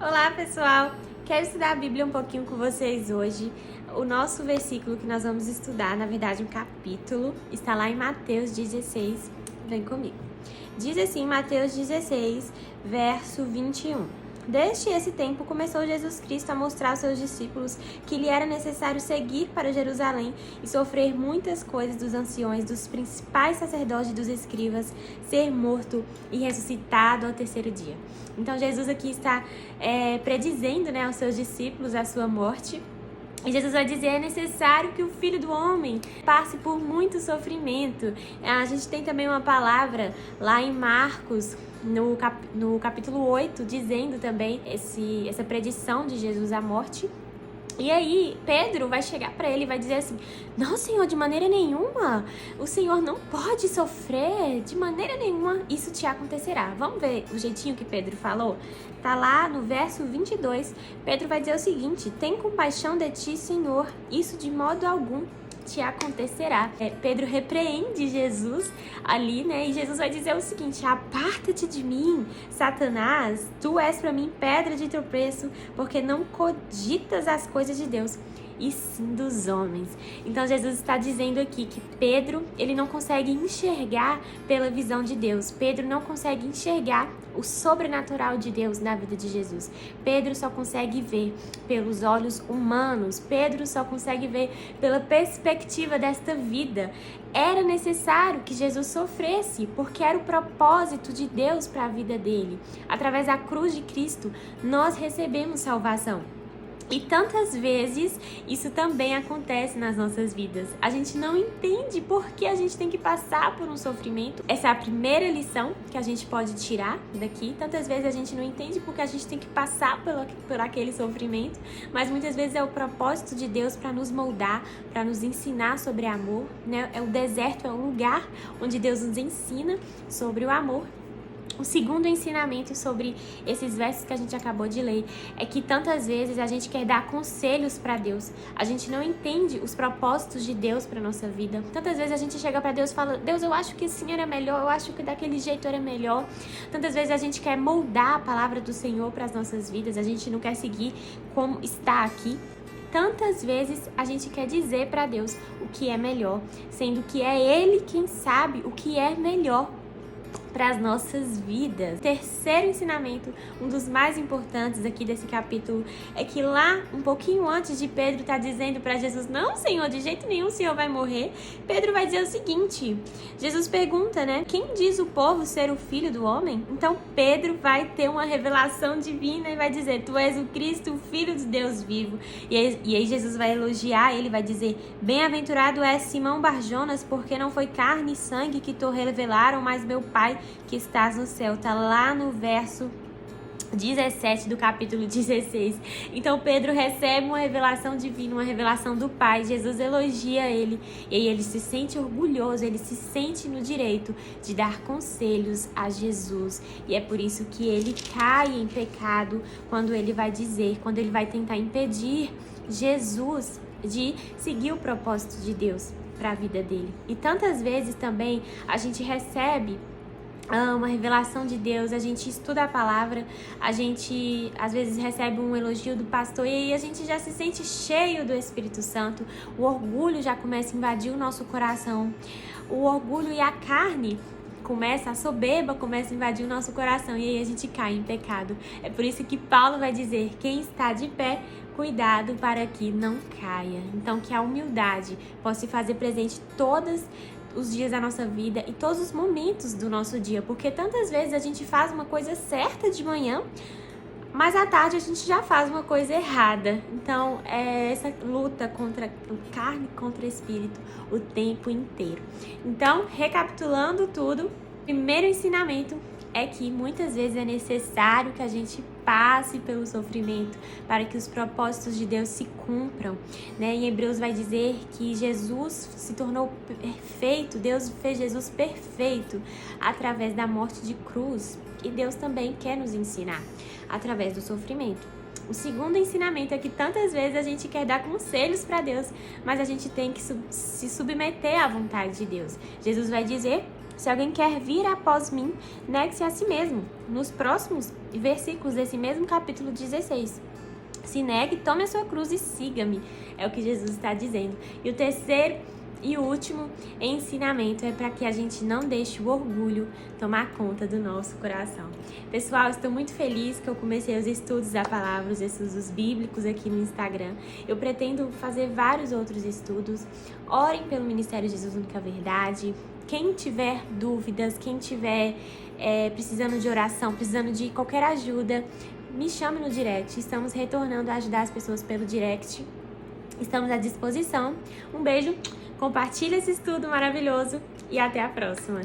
Olá, pessoal! Quero estudar a Bíblia um pouquinho com vocês hoje. O nosso versículo que nós vamos estudar, na verdade, um capítulo, está lá em Mateus 16. Vem comigo. Diz assim, Mateus 16, verso 21. Desde esse tempo começou Jesus Cristo a mostrar aos seus discípulos que lhe era necessário seguir para Jerusalém e sofrer muitas coisas dos anciões, dos principais sacerdotes e dos escribas, ser morto e ressuscitado ao terceiro dia. Então Jesus aqui está predizendo, aos seus discípulos a sua morte. E Jesus vai dizer, é necessário que o Filho do Homem passe por muito sofrimento. A gente tem também uma palavra lá em Marcos, no capítulo 8, dizendo também essa predição de Jesus à morte. E aí, Pedro vai chegar para ele e vai dizer assim, não, Senhor, de maneira nenhuma, o Senhor não pode sofrer, de maneira nenhuma isso te acontecerá. Vamos ver o jeitinho que Pedro falou? Tá lá no verso 22, Pedro vai dizer o seguinte, tem compaixão de ti, Senhor, isso de modo algum te acontecerá. Pedro repreende Jesus ali, e Jesus vai dizer o seguinte, aparta-te de mim, Satanás, tu és para mim pedra de tropeço, porque não cogitas as coisas de Deus, e sim dos homens. Então Jesus está dizendo aqui que Pedro, ele não consegue enxergar pela visão de Deus. Pedro não consegue enxergar o sobrenatural de Deus na vida de Jesus. Pedro só consegue ver pelos olhos humanos. Pedro só consegue ver pela perspectiva desta vida. Era necessário que Jesus sofresse, porque era o propósito de Deus para a vida dele. Através da cruz de Cristo, nós recebemos salvação. E tantas vezes isso também acontece nas nossas vidas. A gente não entende por que a gente tem que passar por um sofrimento. Essa é a primeira lição que a gente pode tirar daqui. Tantas vezes a gente não entende porque a gente tem que passar por aquele sofrimento, mas muitas vezes é o propósito de Deus para nos moldar, para nos ensinar sobre amor, É o deserto, é o lugar onde Deus nos ensina sobre o amor. O segundo ensinamento sobre esses versos que a gente acabou de ler é que tantas vezes a gente quer dar conselhos para Deus. A gente não entende os propósitos de Deus para nossa vida. Tantas vezes a gente chega para Deus e fala, Deus, eu acho que assim era melhor, eu acho que daquele jeito era melhor. Tantas vezes a gente quer moldar a palavra do Senhor para as nossas vidas, a gente não quer seguir como está aqui. Tantas vezes a gente quer dizer para Deus o que é melhor, sendo que é Ele quem sabe o que é melhor para as nossas vidas. Terceiro ensinamento, um dos mais importantes aqui desse capítulo, é que lá, um pouquinho antes de Pedro estar dizendo para Jesus, não, Senhor, de jeito nenhum o Senhor vai morrer, Pedro vai dizer o seguinte, Jesus pergunta, quem diz o povo ser o Filho do Homem? Então Pedro vai ter uma revelação divina e vai dizer, tu és o Cristo, o Filho de Deus vivo. E aí Jesus vai elogiar, ele vai dizer, bem-aventurado és Simão Barjonas, porque não foi carne e sangue que te revelaram, mas meu Pai que estás no céu. Tá lá no verso 17 do capítulo 16. Então Pedro recebe uma revelação divina, uma revelação do Pai. Jesus elogia ele e aí ele se sente orgulhoso, ele se sente no direito de dar conselhos a Jesus. E é por isso que ele cai em pecado quando ele vai tentar impedir Jesus de seguir o propósito de Deus para a vida dele. E tantas vezes também a gente recebe uma revelação de Deus, a gente estuda a palavra, a gente às vezes recebe um elogio do pastor e aí a gente já se sente cheio do Espírito Santo, o orgulho já começa a invadir o nosso coração, o orgulho e a carne a soberba começa a invadir o nosso coração e aí a gente cai em pecado. É por isso que Paulo vai dizer, quem está de pé, cuidado para que não caia. Então que a humildade possa se fazer presente todos os dias da nossa vida e todos os momentos do nosso dia, porque tantas vezes a gente faz uma coisa certa de manhã, mas à tarde a gente já faz uma coisa errada. Então é essa luta contra carne, contra espírito o tempo inteiro. Então, recapitulando tudo, o primeiro ensinamento é que muitas vezes é necessário que a gente passe pelo sofrimento para que os propósitos de Deus se cumpram, Em Hebreus vai dizer que Jesus se tornou perfeito, Deus fez Jesus perfeito através da morte de cruz e Deus também quer nos ensinar através do sofrimento. O segundo ensinamento é que tantas vezes a gente quer dar conselhos para Deus, mas a gente tem que se submeter à vontade de Deus. Jesus vai dizer, Se alguém quer vir após mim, negue-se a si mesmo. Nos próximos versículos desse mesmo capítulo 16. Se negue, tome a sua cruz e siga-me. É o que Jesus está dizendo. E o terceiro e último ensinamento é para que a gente não deixe o orgulho tomar conta do nosso coração. Pessoal, estou muito feliz que eu comecei os estudos da palavra, os estudos bíblicos aqui no Instagram. Eu pretendo fazer vários outros estudos. Orem pelo Ministério Jesus Única Verdade. Quem tiver dúvidas, quem tiver precisando de oração, precisando de qualquer ajuda, me chame no direct. Estamos retornando a ajudar as pessoas pelo direct. Estamos à disposição. Um beijo, compartilha esse estudo maravilhoso e até a próxima.